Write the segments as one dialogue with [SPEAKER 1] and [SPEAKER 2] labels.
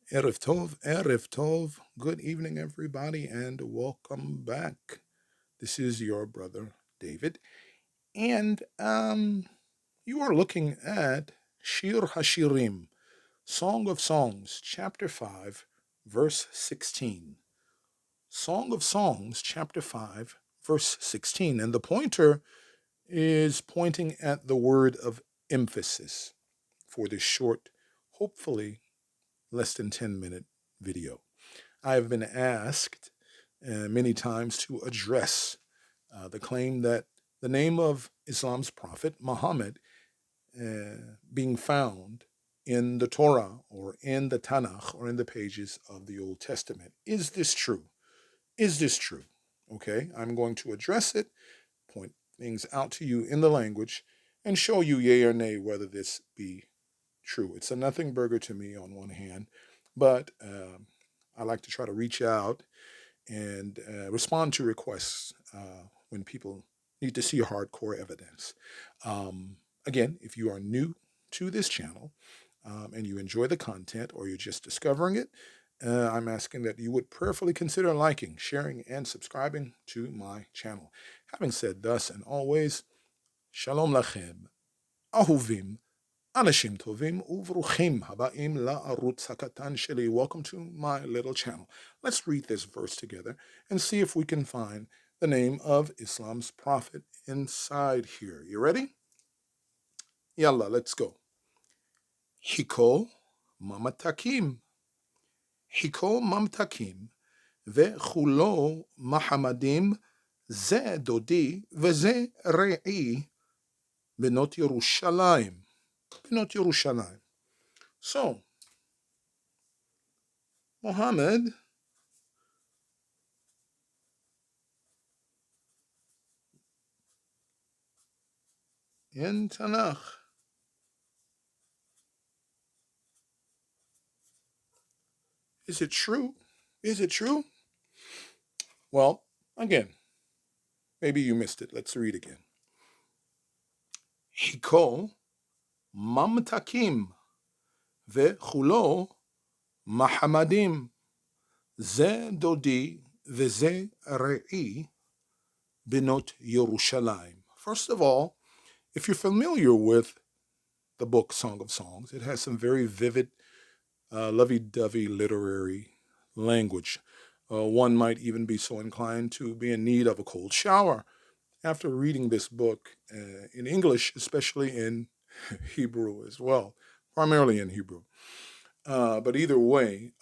[SPEAKER 1] Erev Tov. Good evening, everybody, and welcome back. This is your brother David, and you are looking at Shir Hashirim, Song of Songs, chapter 5, verse 16. Song of Songs, chapter 5, verse 16, and the pointer is pointing at the word of emphasis for this short, hopefully less than 10-minute video. I have been asked many times to address the claim that the name of Islam's prophet, Muhammad, being found in the Torah or in the Tanakh or in the pages of the Old Testament. Is this true? Is this true? Okay, I'm going to address it, point things out to you in the language, and show you yea or nay whether this be true. It's a nothing burger to me on one hand, but I like to try to reach out and respond to requests when people need to see hardcore evidence. Again, if you are new to this channel and you enjoy the content or you're just discovering it, I'm asking that you would prayerfully consider liking, sharing, and subscribing to my channel. Having said thus and always, Shalom Lachem, Ahuvim, Anashim Tovim Uvruchim Habaim La'arutz Hakatan Sheli. Welcome to my little channel. Let's read this verse together and see if we can find the name of Islam's prophet inside here. You ready? Yalla, let's go. Hiko Mamatakim. Hiko Mamtakim Vechulo Mahamadim Ze Dodi Veze Re'i Benot Yerushalayim. Benot Yerushalayim. So, Muhammad in Tanakh. Is it true? Is it true? Well, again, maybe you missed it. Let's read again. Hiko mamtakim vechulo mahamadim ze dodi veze re'i benot Yerushalayim. First of all, if you're familiar with the book Song of Songs, it has some very vivid, lovey-dovey literary language. One might even be so inclined to be in need of a cold shower after reading this book in English, especially in Hebrew as well, primarily in Hebrew. But either way,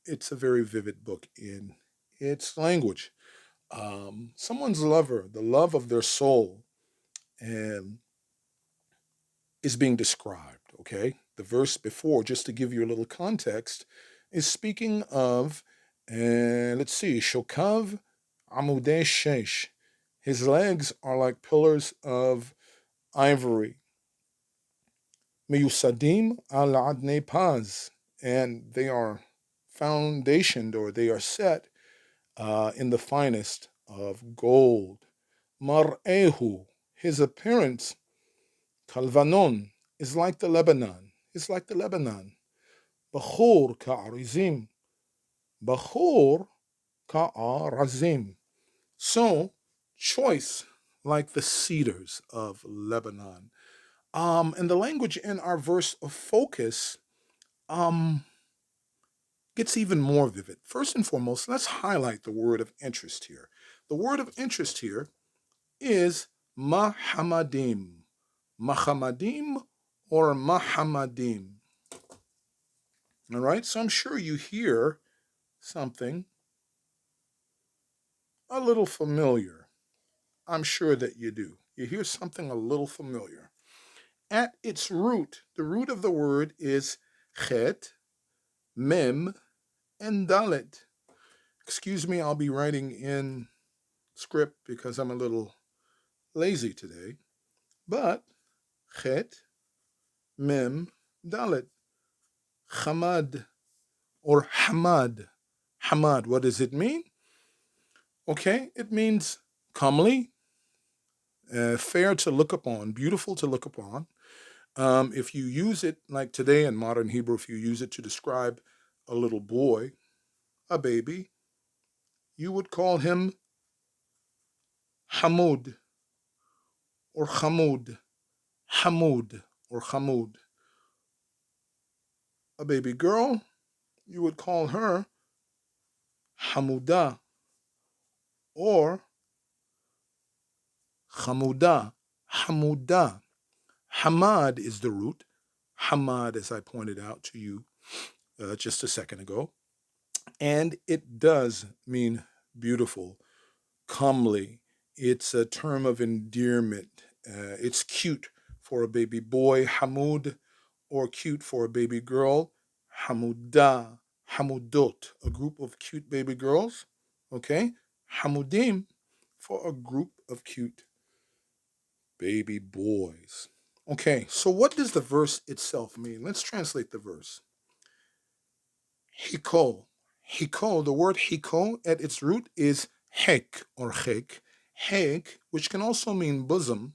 [SPEAKER 1] it's a very vivid book in its language. Someone's lover, the love of their soul, is being described, okay? The verse before, just to give you a little context, is speaking of, let's see, Shokav Amudei Shesh. His legs are like pillars of ivory. Meyusadim al adnei paz, and they are foundationed or they are set in the finest of gold. Mar'ehu, his appearance, kalvanon, is like the Lebanon. It's like the Lebanon. Bachur ka'arizim. Bachur ka'arazim. So, choice like the cedars of Lebanon. And the language in our verse of focus gets even more vivid. First and foremost, let's highlight the word of interest here. The word of interest here is Mahamadim. Mahamadim or Mahamadim. All right, so I'm sure you hear something a little familiar. I'm sure that you do. You hear something a little familiar. At its root, the root of the word is chet, mem, and dalet. Excuse me, I'll be writing in script because I'm a little lazy today. But chet, mem, dalet. Hamad or hamad. Hamad, what does it mean? Okay, it means comely, fair to look upon, beautiful to look upon. If you use it, like today in modern Hebrew, if you use it to describe a little boy, a baby, you would call him Hamoud or Hamoud, Hamoud or Hamoud. A baby girl, you would call her Hamuda or Hamuda, Hamuda. Hamad is the root. Hamad, as I pointed out to you just a second ago. And it does mean beautiful, comely. It's a term of endearment. It's cute for a baby boy, Hamud, or cute for a baby girl, Hamuda, Hamudot, a group of cute baby girls. Okay? Hamudim for a group of cute baby boys. Okay, so what does the verse itself mean? Let's translate the verse. Hiko. Hiko, the word hiko at its root is hek or hek. Hek, which can also mean bosom,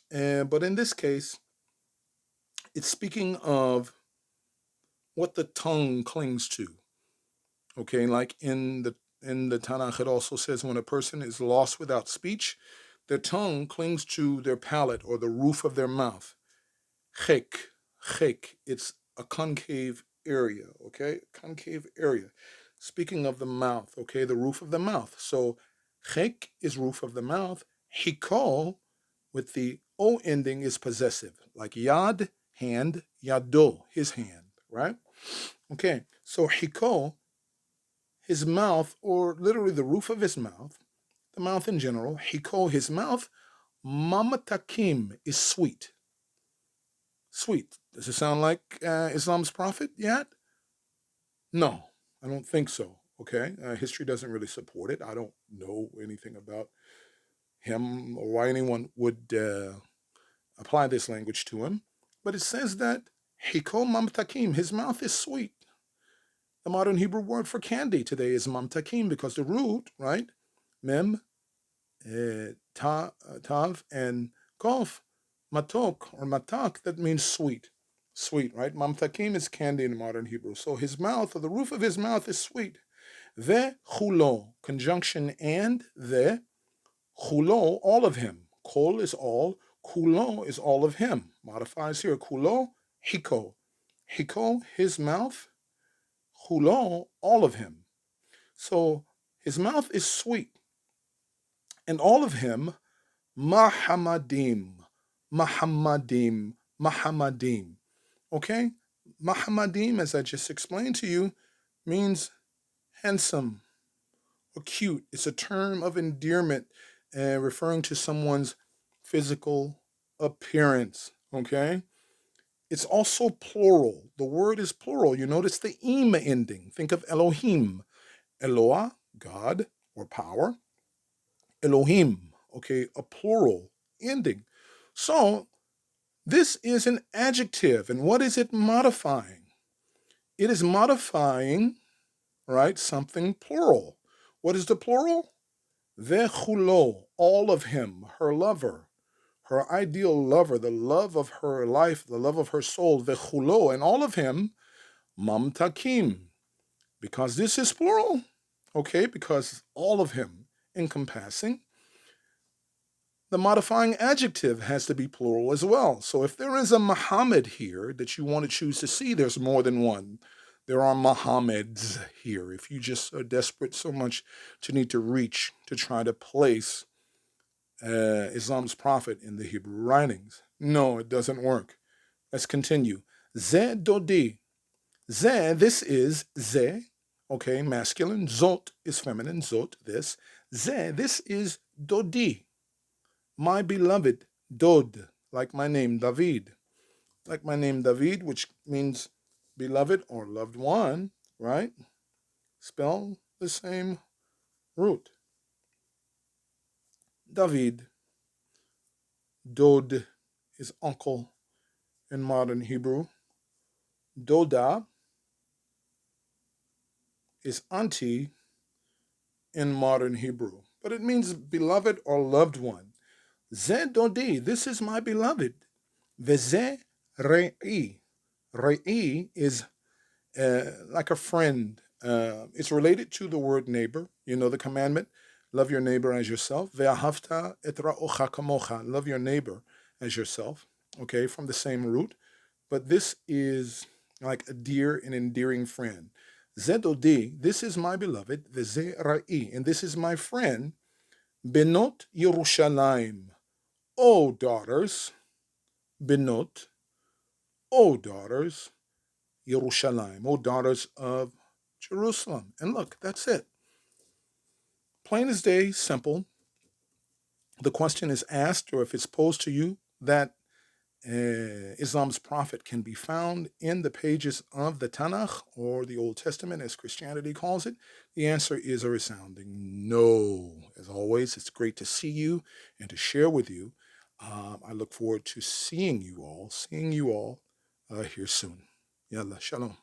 [SPEAKER 1] but in this case, it's speaking of what the tongue clings to. Okay, like in the Tanakh, it also says when a person is lost without speech, their tongue clings to their palate or the roof of their mouth. Chek, chek. It's a concave area, okay? Concave area. Speaking of the mouth, okay, the roof of the mouth. So chek is roof of the mouth. Hiko, with the O ending, is possessive, like yad, hand, yado, his hand, right? Okay, so hiko, his mouth, or literally the roof of his mouth, the mouth in general, hiko, his mouth, mamatakim is sweet. Sweet. Does it sound like Islam's prophet yet? No, I don't think so. Okay, history doesn't really support it. I don't know anything about him or why anyone would apply this language to him. But it says that hiko mamtakim, his mouth is sweet. The modern Hebrew word for candy today is mamtakim because the root, right, mem, tav, and kof, matok or matak, that means sweet. Sweet, right? Mamtakim is candy in modern Hebrew. So his mouth, or the roof of his mouth, is sweet. Ve chulo, conjunction and the chulo, all of him. Kol is all, kulo is all of him. Modifies here. Kulo, hiko. Hiko, his mouth. Chulo, all of him. So his mouth is sweet. And all of him, Mahamadim, Mahamadim, Mahamadim. Okay? Mahamadim, as I just explained to you, means handsome or cute. It's a term of endearment referring to someone's physical appearance. Okay? It's also plural. The word is plural. You notice the im ending. Think of Elohim. Eloah, God or power. Elohim, okay, a plural ending. So this is an adjective. And what is it modifying? It is modifying, right, something plural. What is the plural? Vechulo, all of him, her lover, her ideal lover, the love of her life, the love of her soul, vechulo, and all of him, mamtakim. Because this is plural, okay, because all of him encompassing, the modifying adjective has to be plural as well. So if there is a Muhammad here that you want to choose to see, there's more than one. There are Muhammads here. If you just are desperate so much to need to reach to try to place Islam's prophet in the Hebrew writings. No, it doesn't work. Let's continue. Ze dodi. Ze, this is ze, okay, masculine. Zot is feminine. Zot, this. Ze, this is dodi. My beloved, Dod, like my name, David. Like my name, David, which means beloved or loved one, right? Spell the same root. David. Dod is uncle in modern Hebrew. Doda is auntie in modern Hebrew, but it means beloved or loved one. Ze dodi, this is my beloved. Veze re'i. Re'i is like a friend. It's related to the word neighbor. You know the commandment, love your neighbor as yourself. Ve'ahavta et ra'ocha kamocha, love your neighbor as yourself. Okay, from the same root. But this is like a dear and endearing friend. Zedodi, this is my beloved, veze ra'i, and this is my friend, benot Yerushalayim, O daughters, benot, O daughters, Yerushalayim, O daughters of Jerusalem. And look, that's it. Plain as day, simple. The question is asked, or if it's posed to you, that Islam's prophet can be found in the pages of the Tanakh or the Old Testament, as Christianity calls it? The answer is a resounding no. As always, it's great to see you and to share with you. I look forward to seeing you all here soon. Yalla, shalom.